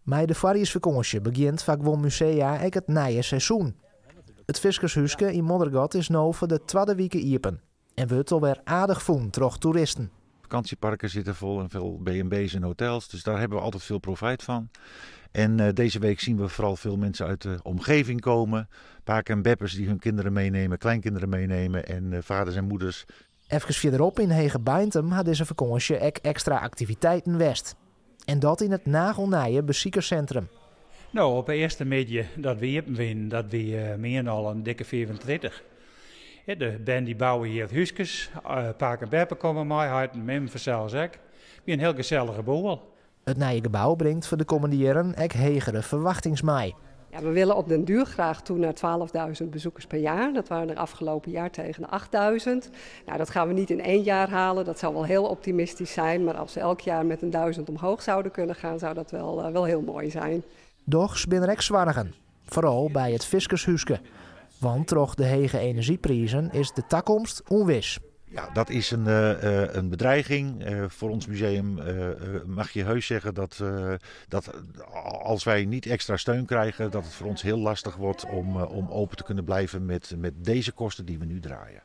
Met de variësvakantie begint vaak wel musea ook het nieuwe seizoen. Het Fiskershuske in Moddergat is nu voor de tweede week open en wordt alweer aardig voen door toeristen. Vakantieparken zitten vol en veel B&B's en hotels, dus daar hebben we altijd veel profijt van. En deze week zien we vooral veel mensen uit de omgeving komen. Paken en beppers die hun kinderen meenemen, kleinkinderen meenemen en vaders en moeders. Even verderop in Hegebeintem had deze vakantie ook extra activiteiten west. En dat in het nagelnije beziekerscentrum. Nou, op de eerste medje dat we hebben, dat we meer dan al een dikke 34. De band die bouwen hier het huisjes, Paak en Beppen komen mee, uit Mem vanzelfs ook. Weer een heel gezellige boel. Het nieuwe gebouw brengt voor de komende jaren ook hegere verwachtingsmij. Ja, we willen op den duur graag toe naar 12.000 bezoekers per jaar. Dat waren er afgelopen jaar tegen de 8.000. Nou, dat gaan we niet in 1 jaar halen. Dat zou wel heel optimistisch zijn. Maar als we elk jaar met 1.000 omhoog zouden kunnen gaan, zou dat wel heel mooi zijn. Doch binnen ook zwargen. Vooral bij het Fiskershuske. Want door de hege energieprijzen is de toekomst onwis. Ja, dat is een bedreiging. Voor ons museum mag je heus zeggen dat als wij niet extra steun krijgen, dat het voor ons heel lastig wordt om open te kunnen blijven met deze kosten die we nu draaien.